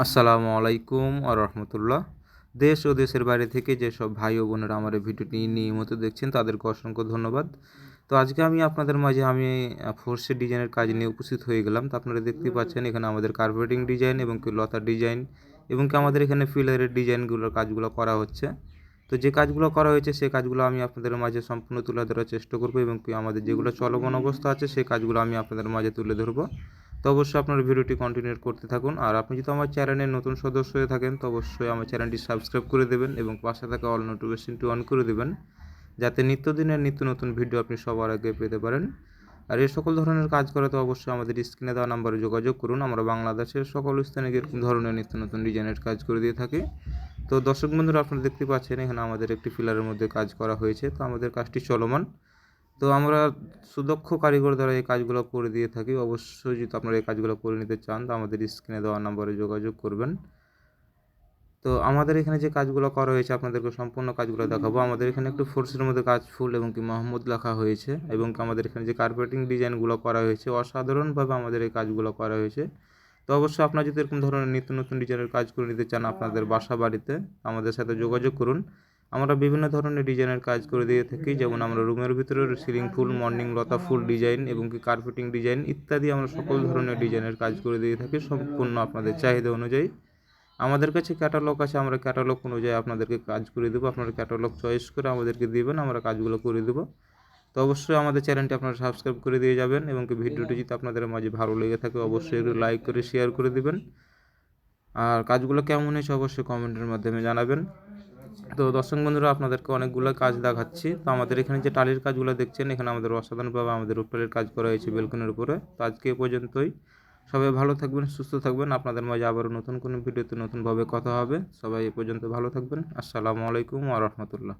আসসালামু আলাইকুম রহমতুল্লাহ। দেশ ও দেশের বাইরে থেকে যেসব ভাই ও বোনেরা আমার এই ভিডিওটি নিয়মিত দেখছেন তাদেরকে অসংখ্য ধন্যবাদ। তো আজকে আমি আপনাদের মাঝে ফোর্সের ডিজাইনের কাজ নিয়ে উপস্থিত হয়ে গেলাম। তো আপনারা দেখতেই পাচ্ছেন এখানে আমাদের কার্পেটিং ডিজাইন এবং কি লতার ডিজাইন এবং কি আমাদের এখানে ফিলারের ডিজাইনগুলোর কাজগুলো করা হচ্ছে। তো যে কাজগুলো করা হয়েছে সেই কাজগুলো আমি আপনাদের মাঝে সম্পূর্ণ তুলে ধরার চেষ্টা করবো এবং কি আমাদের যেগুলো চলমান অবস্থা আছে সেই কাজগুলো আমি আপনাদের মাঝে তুলে ধরবো। তো অবশ্যই আপনার ভিডিওটি কন্টিনিউ করতে থাকুন। আর আপনি যদি আমার চ্যানেলের নতুন সদস্য হয়ে থাকেন তো অবশ্যই আমার চ্যানেলটি সাবস্ক্রাইব করে দেবেন এবং পাশে থাকা অল নোটিফিকেশনটি অন করে দেবেন, যাতে নিত্যদিনের নিত্য নতুন ভিডিও আপনি সবার আগে পেতে পারেন। আর এই সকল ধরনের কাজ করাতে অবশ্যই আমাদের স্ক্রিনে দেওয়া নাম্বারে যোগাযোগ করুন। আমরা বাংলাদেশের সকল স্থানে এরকম ধরনের নিত্য নতুন ডিজাইনের কাজ করে দিয়ে থাকি। তো দর্শক বন্ধুরা, আপনারা দেখতে পাচ্ছেন এখানে আমাদের একটি ফিলারের মধ্যে কাজ করা হয়েছে। তো আমাদের কাজটি চলমান। তো আমরা সুদক্ষ কারিগর দ্বারা এই কাজগুলো করে দিয়ে থাকি। অবশ্যই যদি আপনারা এই কাজগুলো করে নিতে চান তো আমাদের স্ক্রিনে দেওয়া নাম্বারে যোগাযোগ করবেন। তো আমাদের এখানে যে কাজগুলো করা হয়েছে আপনাদেরকে সম্পূর্ণ কাজগুলো দেখাবো। আমাদের এখানে একটু ফোর্সের মধ্যে কাজ ফুল এবং কি মোহাম্মদ লেখা হয়েছে এবং কি আমাদের এখানে যে কার্পেটিং ডিজাইনগুলো করা হয়েছে অসাধারণভাবে আমাদের এই কাজগুলো করা হয়েছে। তো অবশ্যই আপনারা যদি এরকম ধরনের নিত্য নতুন ডিজাইনের কাজ করে নিতে চান আপনাদের বাসা বাড়িতে আমাদের সাথে যোগাযোগ করুন। আমরা বিভিন্ন ধরনের ডিজাইনের কাজ করে দিয়ে থাকি, যেমন আমরা রুমের ভিতরে সিলিং ফুল, মর্নিং লতা ফুল ডিজাইন এবং কি কার্পেটিং ডিজাইন ইত্যাদি আমরা সকল ধরনের ডিজাইনের কাজ করে দিয়ে থাকি সম্পূর্ণ আপনাদের চাহিদা অনুযায়ী। আমাদের কাছে ক্যাটালগ আছে, আমরা ক্যাটালগ অনুযায়ী আপনাদেরকে কাজ করে দেবো। আপনারা ক্যাটালগ চয়েস করে আমাদেরকে দেবেন, আমরা কাজগুলো করে দেবো। তো অবশ্যই আমাদের চ্যানেলটি আপনারা সাবস্ক্রাইব করে দিয়ে যাবেন এবং কি ভিডিওটি যদি আপনাদের মাঝে ভালো লেগে থাকে অবশ্যই একটু লাইক করে শেয়ার করে দেবেন। আর কাজগুলো কেমন হয়েছে অবশ্যই কমেন্টের মাধ্যমে জানাবেন। তো দর্শক বন্ধুরা, আপনাদেরকে অনেকগুলো কাজ দেখাচ্ছি। তো আমাদের এখানে যে টালির কাজগুলো দেখছেন এখানে আমাদের অসাধারণভাবে আমাদের উপরের কাজ করা হয়েছে বেলকনির উপরে। তো আজকে এ পর্যন্তই। সবাই ভালো থাকবেন, সুস্থ থাকবেন। আপনাদের মাঝে আবারও নতুন কোনো ভিডিওতে নতুনভাবে কথা হবে। সবাই এ পর্যন্ত ভালো থাকবেন। আসসালামু আলাইকুম ওয়া রাহমাতুল্লাহ।